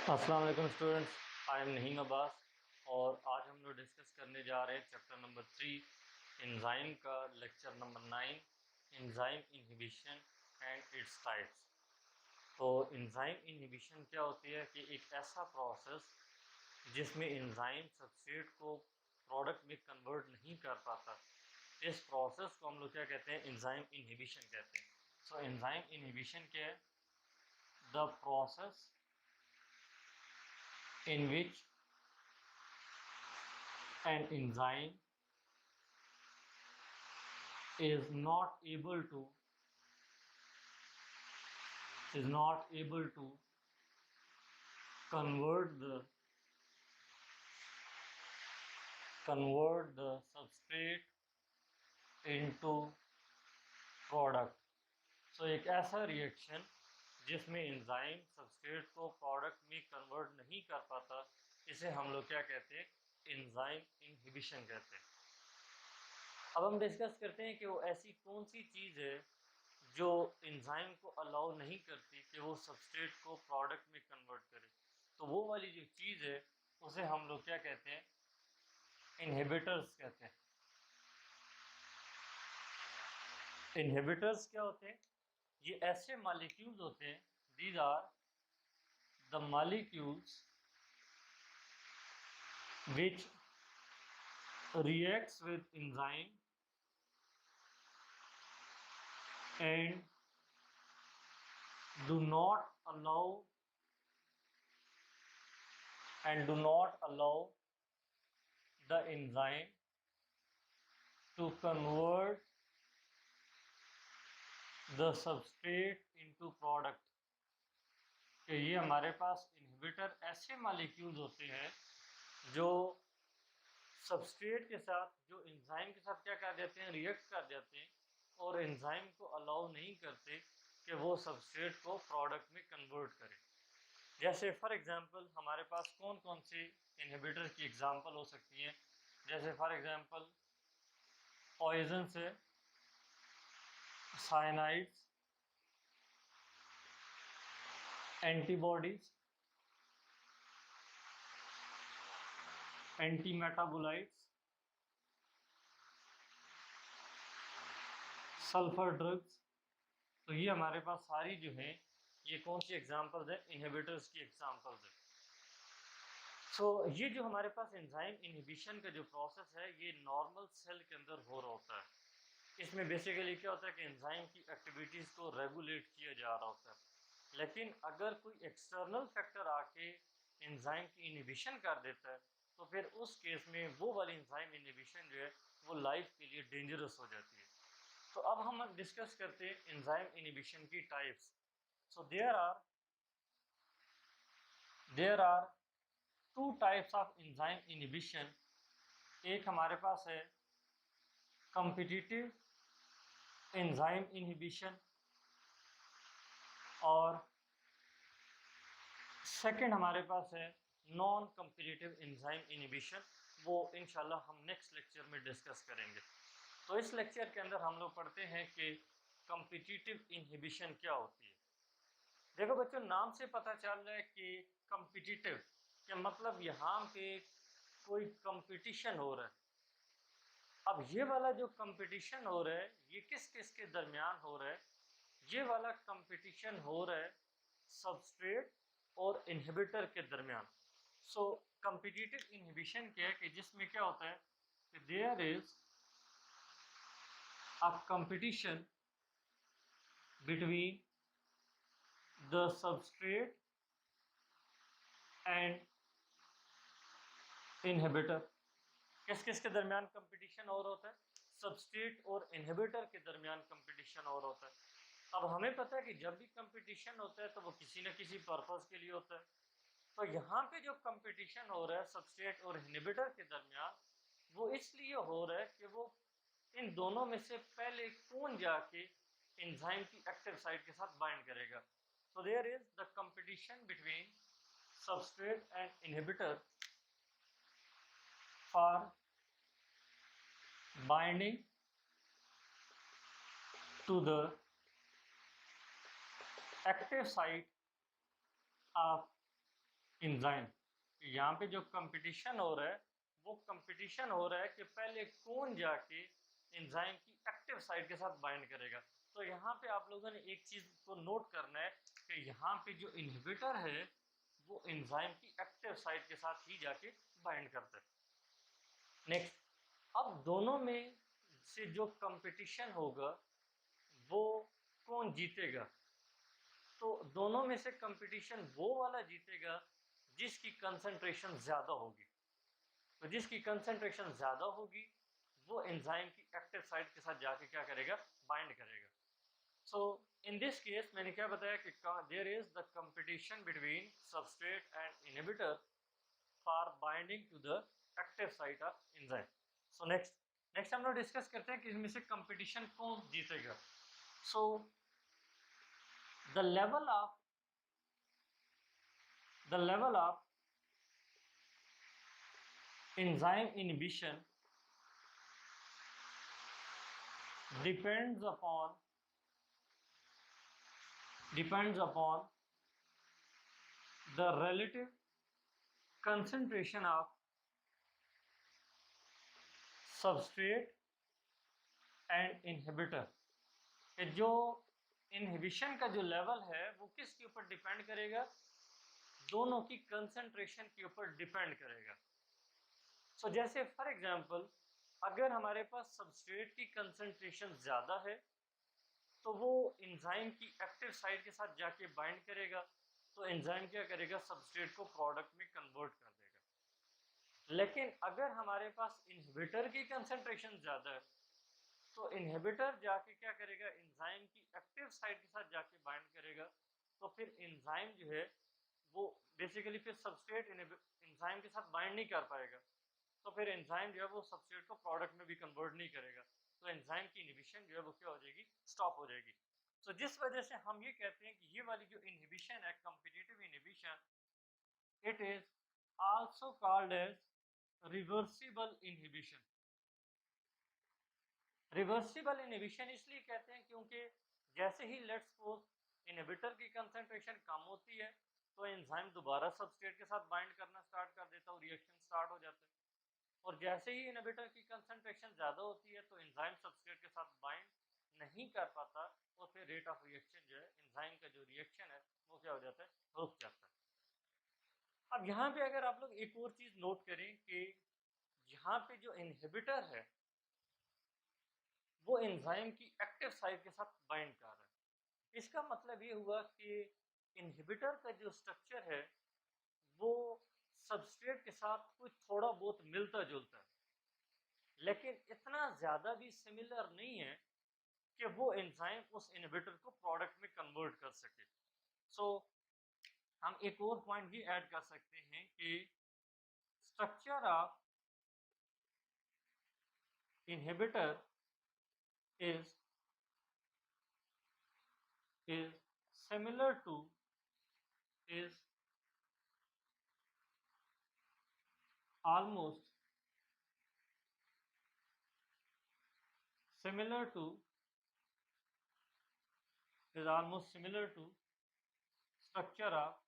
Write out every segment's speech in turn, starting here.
अस्सलाम वालेकुम students, I am नहीम अब्बास और आज हम लोग डिस्कस करने जा रहे हैं चैप्टर नंबर 3 एंजाइम का lecture number 9 enzyme inhibition and its types. तो एंजाइम इनहिबिशन क्या होती है कि एक ऐसा प्रोसेस जिसमें एंजाइम सबस्ट्रेट को प्रोडक्ट में कन्वर्ट नहीं कर पाता, इस प्रोसेस को हम लोग क्या कहते हैं, एंजाइम इनहिबिशन कहते हैं। सो एंजाइम इनहिबिशन क्या है? The process in which an enzyme is not able to convert the substrate into product। सो एक ऐसा रिएक्शन जिसमें एंजाइम सबस्ट्रेट को प्रोडक्ट में कन्वर्ट नहीं कर पाता, इसे हम लोग क्या कहते हैं? एंजाइम इनहिबिशन कहते हैं। अब हम डिस्कस करते हैं कि वो ऐसी कौन सी चीज़ है जो एंजाइम को अलाउ नहीं करती कि वो सबस्ट्रेट को प्रोडक्ट में कन्वर्ट करे। तो वो वाली जो चीज़ है उसे हम लोग क्या कहते हैं? इनहिबिटर्स कहते हैं। इनहिबिटर्स क्या होते हैं? ये ऐसे मॉलिक्यूल्स होते हैं, these are the molecules which reacts with enzyme and do not allow the enzyme to convert the substrate into product। कि ये हमारे पास इनहिबिटर ऐसे मॉलिक्यूल्स होते हैं जो सबस्ट्रेट के साथ, जो एंजाइम के साथ क्या कर देते हैं? रिएक्ट कर देते हैं और एंजाइम को अलाउ नहीं करते कि वो सबस्ट्रेट को प्रोडक्ट में कन्वर्ट करे। जैसे फॉर एग्जांपल हमारे पास कौन कौन सी इनहिबिटर की एग्जांपल हो सकती हैं? जैसे फॉर एग्जांपल पॉइजन से cyanides, antibodies, anti metabolites, sulphur drugs. तो ये हमारे पास सारी जो हैं, ये कौन सी एग्जांपल्स हैं? इनहिबिटर्स की एग्जांपल्स हैं। सो ये जो हमारे पास एंजाइम इनहिबिशन का जो प्रोसेस है, ये नॉर्मल सेल के अंदर हो रहा होता है। इसमें बेसिकली क्या होता है कि एंजाइम की एक्टिविटीज़ को रेगुलेट किया जा रहा होता है। लेकिन अगर कोई एक्सटर्नल फैक्टर आके एंजाइम की इनहिबिशन कर देता है, तो फिर उस केस में वो वाली एंजाइम इनहिबिशन जो है वो लाइफ के लिए डेंजरस हो जाती है। तो अब हम डिस्कस करते हैं एंजाइम इनहिबिशन की types. So there are two types of enzyme inhibition. एक हमारे पास है कॉम्पिटिटिव एंजाइम इनहिबिशन और सेकंड हमारे पास है नॉन कॉम्पिटिटिव एंजाइम इनहिबिशन। वो इंशाल्लाह हम नेक्स्ट लेक्चर में डिस्कस करेंगे। तो इस लेक्चर के अंदर हम लोग पढ़ते हैं कि कॉम्पिटिटिव इनहिबिशन क्या होती है। देखो बच्चों, नाम से पता चल रहा है कि कॉम्पिटिटिव के मतलब यहाँ पे कोई कंपटीशन हो रहा है। अब ये वाला जो कंपटीशन हो रहा है, ये किस किस के दरमियान हो रहा है? ये वाला कंपटीशन हो रहा है सबस्ट्रेट और इनहिबिटर के दरमियान। सो कॉम्पिटिटिव इनहिबिशन क्या है कि जिसमें क्या होता है कि there is a competition between the substrate and inhibitor. किस किस के दरमियान कंपटीशन और होता है? सबस्ट्रेट और इनहिबिटर के दरमियान कंपटीशन और होता है। अब हमें पता है कि जब भी कंपटीशन होता है तो वो किसी न किसी पर्पस के लिए होता है। तो यहाँ पे जो कंपटीशन हो रहा है सबस्ट्रेट और इनहिबिटर के दरमियान, वो इसलिए हो रहा है कि वो इन दोनों में से पहले कौन जाके एंजाइम की एक्टिव साइट के साथ बाइंड करेगा। So there is the competition between substrate and inhibitor for binding to the active site of enzyme. यहाँ पे जो कंपटीशन हो रहा है वो कंपटीशन हो रहा है कि पहले कौन जाके एंजाइम की एक्टिव साइट के साथ बाइंड करेगा। तो यहाँ पे आप लोगों ने एक चीज़ को नोट करना है कि यहाँ पे जो इनहिबिटर है वो एंजाइम की एक्टिव साइट के साथ ही जाके बाइंड करता है। नेक्स्ट, अब दोनों में से जो कंपटीशन होगा वो कौन जीतेगा? तो दोनों में से कंपटीशन वो वाला जीतेगा जिसकी कंसंट्रेशन ज़्यादा होगी। तो जिसकी कंसंट्रेशन ज़्यादा होगी वो एंजाइम की एक्टिव साइट के साथ जाके क्या करेगा? बाइंड करेगा। सो इन दिस केस मैंने क्या बताया कि there is the competition between substrate and inhibitor for binding to the active site of enzyme. So next हम लोग डिस्कस करते हैं कि इसमें से कंपटीशन कौन जीतेगा। So the level of enzyme inhibition depends upon the relative concentration of substrate and inhibitor। जो इनहिबिशन का जो लेवल है वो किसके ऊपर डिपेंड करेगा? दोनों की कंसंट्रेशन के ऊपर डिपेंड करेगा। सो जैसे फॉर एग्जांपल अगर हमारे पास सबस्ट्रेट की कंसंट्रेशन ज़्यादा है तो वो एंजाइम की एक्टिव साइट के साथ जाके बाइंड करेगा, तो एंजाइम क्या करेगा? सबस्ट्रेट को प्रोडक्ट में कन्वर्ट कर देगा। लेकिन अगर हमारे पास इनहिबिटर की कंसंट्रेशन ज़्यादा है तो इनहिबिटर जाके क्या करेगा? एंजाइम की एक्टिव साइट के साथ जाके बाइंड करेगा, तो फिर एंजाइम जो है वो बेसिकली फिर सबस्ट्रेट एंजाइम के साथ बाइंड नहीं कर पाएगा, तो फिर एंजाइम जो है वो सबस्ट्रेट को प्रोडक्ट में भी कन्वर्ट नहीं करेगा, तो एंजाइम की इनहिबिशन जो है वो क्या हो जाएगी? स्टॉप हो जाएगी। तो जिस वजह से हम ये कहते हैं कि ये वाली जो इनहिबिशन है, competitive inhibition, it is also called as reversible inhibition. Reversible inhibition इसलिए कहते हैं क्योंकि जैसे ही लेट्स सपोज इनहिबिटर की कंसंट्रेशन कम होती है तो एंजाइम दोबारा सबस्ट्रेट के साथ बाइंड करना स्टार्ट कर देता है और रिएक्शन स्टार्ट हो जाता है। और जैसे ही इनहिबिटर की कंसंट्रेशन ज़्यादा होती है तो एंजाइम सबस्ट्रेट के साथ बाइंड नहीं कर पाता और फिर रेट ऑफ रिएक्शन जो है, एंजाइम का जो रिएक्शन है वो क्या हो जाता है? रुक जाता है। अब यहाँ पे अगर आप लोग एक और चीज़ नोट करें कि यहाँ पे जो इनहिबिटर है वो एंजाइम की एक्टिव साइट के साथ बाइंड कर रहा है। इसका मतलब ये हुआ कि इनहिबिटर का जो स्ट्रक्चर है वो सबस्ट्रेट के साथ कुछ थोड़ा बहुत मिलता जुलता है, लेकिन इतना ज़्यादा भी सिमिलर नहीं है कि वो एंजाइम उस इनहिबिटर को प्रोडक्ट में कन्वर्ट कर सके। सो हम एक और पॉइंट भी ऐड कर सकते हैं कि structure of inhibitor is is similar to is almost similar to structure of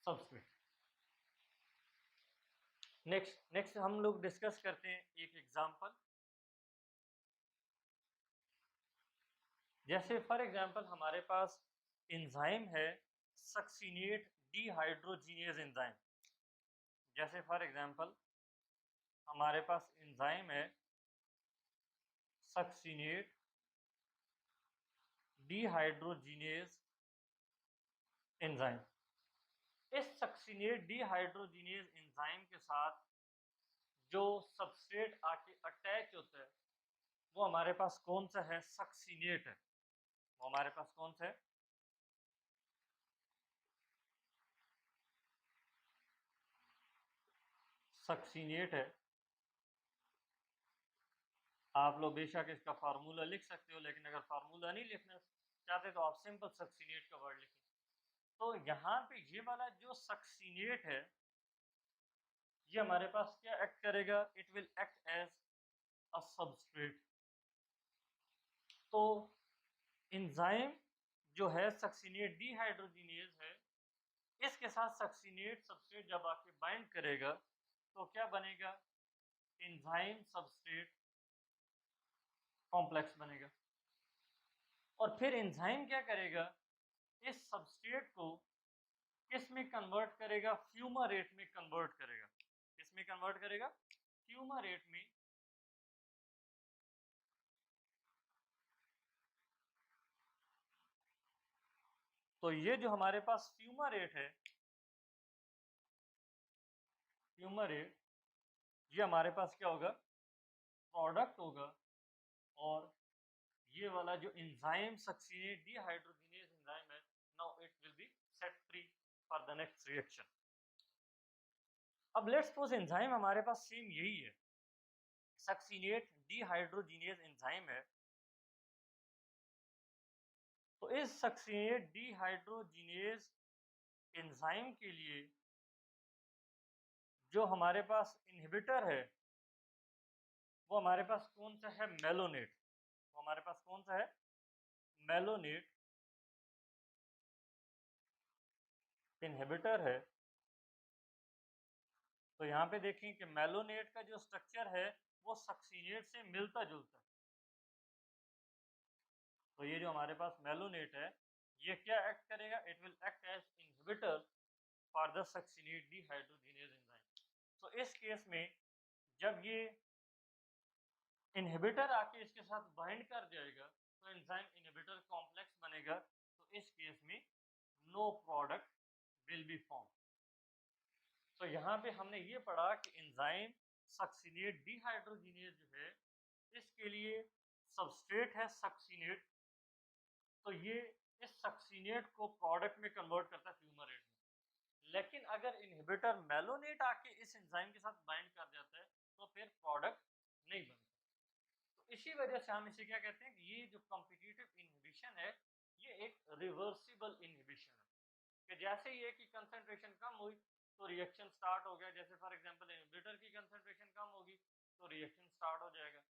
substrate। Next हम लोग डिस्कस करते हैं एक एग्जांपल। जैसे फॉर एग्जांपल हमारे पास एंजाइम है सक्सिनेट डिहाइड्रोजिनेज एंजाइम। जैसे फॉर एग्जांपल हमारे पास एंजाइम है सक्सिनेट डिहाइड्रोजिनेज एंजाइम। इस सक्सिनेट डिहाइड्रोजिनेज एंजाइम के साथ जो सबस्ट्रेट आके अटैच होता है वो हमारे पास कौन सा है? सक्सिनेट है। वो हमारे पास कौन सा है? सक्सिनेट है। आप लोग बेशक इसका फार्मूला लिख सकते हो, लेकिन अगर फार्मूला नहीं लिखना चाहते तो आप सिंपल सक्सिनेट का वर्ड लिखें। तो यहाँ पे ये वाला जो सक्सिनेट है ये हमारे पास क्या एक्ट करेगा? It will act as a substrate. तो एंजाइम जो है सक्सिनेट डिहाइड्रोजिनेज है, इसके साथ सक्सीनेट सबस्ट्रेट जब आके बाइंड करेगा तो क्या बनेगा, एंजाइम सबस्ट्रेट कॉम्प्लेक्स बनेगा। और फिर एंजाइम क्या करेगा, इस सबस्ट्रेट को किस में कन्वर्ट करेगा, फ्यूमारेट में कन्वर्ट करेगा। किस में कन्वर्ट करेगा, फ्यूमारेट में। तो ये जो हमारे पास फ्यूमारेट है, फ्यूमारेट, ये हमारे पास क्या होगा, प्रोडक्ट होगा। और ये वाला जो एंजाइम सक्सीनेट डिहाइड्रोजिनेज एंजाइम है, now it will be set free for the next reaction. अब लेट्स सपोज एंजाइम हमारे पास सेम यही है, सक्सीनेट डिहाइड्रोजिनेज एंजाइम है। तो इस सक्सीनेट डिहाइड्रोजिनेज एंजाइम के लिए जो हमारे पास इनहिबिटर है वो हमारे पास कौन सा है, मेलोनेट। वो हमारे पास कौन सा है, मेलोनेट इनहिबिटर है। तो यहाँ पे देखें कि मेलोनेट का जो स्ट्रक्चर है वो सक्सीनेट से मिलता जुलता है। तो ये जो हमारे पास मेलोनेट है ये क्या एक्ट करेगा, it will act as inhibitor for the succinate dehydrogenase enzyme. तो इस केस में जब ये इनहिबिटर आके इसके साथ बाइंड कर जाएगा तो एंजाइम इनहिबिटर कॉम्प्लेक्स बनेगा। तो इस केस में no product will be form. तो यहाँ पे हमने ये पढ़ा कि एंजाइम सक्सीनेट डिहाइड्रोजिनेज जो है इसके लिए सबस्ट्रेट है सक्सीनेट। तो ये इस सक्सीनेट को प्रोडक्ट में कन्वर्ट करता है फ्यूमारेट में। लेकिन अगर इनहिबिटर मेलोनेट आके इस एंजाइम के साथ बाइंड कर जाता है तो फिर प्रोडक्ट नहीं बनता। तो इसी वजह से हम इसे क्या कहते हैं कि ये जो कॉम्पिटिटिव इनहिबिशन है ये एक रिवर्सिबल इनहिबिशन है, कि जैसे ही की कंसंट्रेशन कम हुई तो रिएक्शन स्टार्ट हो गया। जैसे फॉर एग्जांपल इनहिबिटर की कंसंट्रेशन कम होगी तो रिएक्शन स्टार्ट हो जाएगा।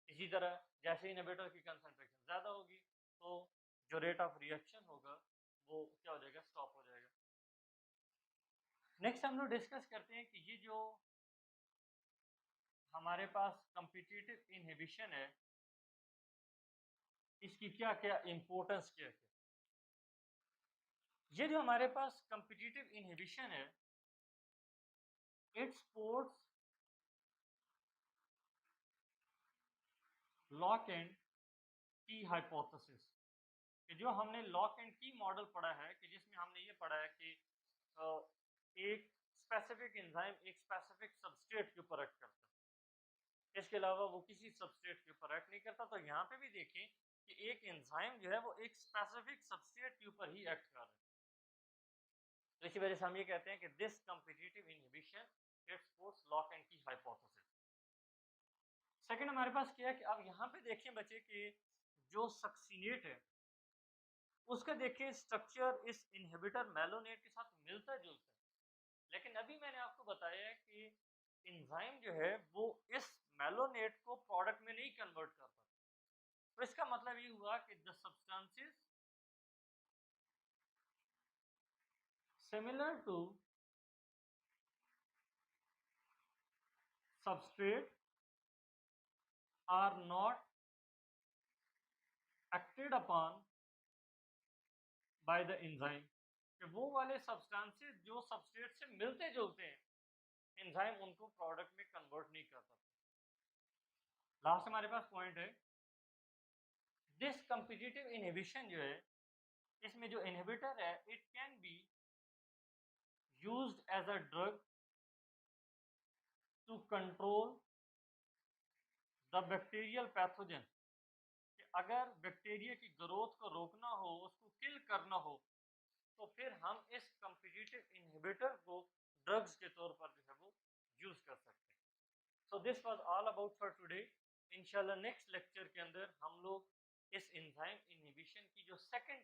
इसी तरह जैसे इनहिबिटर की कंसंट्रेशन ज़्यादा होगी तो जो रेट ऑफ रिएक्शन होगा वो क्या हो जाएगा, स्टॉप हो जाएगा। नेक्स्ट हम लोग डिस्कस करते हैं कि ये जो हमारे पास कॉम्पिटिटिव इनहिबिशन है इसकी क्या क्या इंपॉर्टेंस क्या है। ये जो हमारे पास कॉम्पिटिटिव इनहिबिशन है इट सपोर्ट्स लॉक एंड की हाइपोथेसिस। कि जो हमने लॉक एंड की मॉडल पढ़ा है कि जिसमें हमने ये पढ़ा है कि एक स्पेसिफिक एंजाइम एक स्पेसिफिक सबस्ट्रेट के ऊपर एक्ट करता है, इसके अलावा वो किसी सबस्ट्रेट के ऊपर एक्ट नहीं करता। तो यहाँ पे भी देखें कि एक एंजाइम जो है वो एक स्पेसिफिक सबस्ट्रेट के ऊपर ही एक्ट कर रहा है। तो इसी वजह से हम ये कहते हैं कि this competitive inhibition it supports lock and की हाइपोथेसिस। सेकंड हमारे पास क्या है कि अब यहाँ पे देखें बच्चे कि जो सक्सीनेट है उसका देखिए स्ट्रक्चर इस इनहिबिटर मेलोनेट के साथ मिलता जुलता है। लेकिन अभी मैंने आपको बताया है कि एंजाइम जो है वो इस मेलोनेट को प्रोडक्ट में नहीं कन्वर्ट कर पाता। तो इसका मतलब ये हुआ कि the substances similar to substrate are not acted upon by the enzyme. कि वो वाले सब्सटेंसेस जो सबस्ट्रेट से मिलते जुलते हैं एंजाइम उनको प्रोडक्ट में कन्वर्ट नहीं कर पाता। लास्ट हमारे पास पॉइंट है दिस कॉम्पिटिटिव इनहिबिशन जो है इसमें जो इनहिबिटर है it can be used as a drug to control the bacterial pathogen. कि अगर बैक्टीरिया की ग्रोथ को रोकना हो उसको किल करना हो तो फिर हम इस कॉम्पिटिटिव इनहिबिटर को ड्रग्स के तौर पर जो है वो यूज कर सकते हैं। So this was all about for today. इंशाल्लाह नेक्स्ट लेक्चर के अंदर हम लोग इस एंजाइम इनहिबिशन की जो सेकंड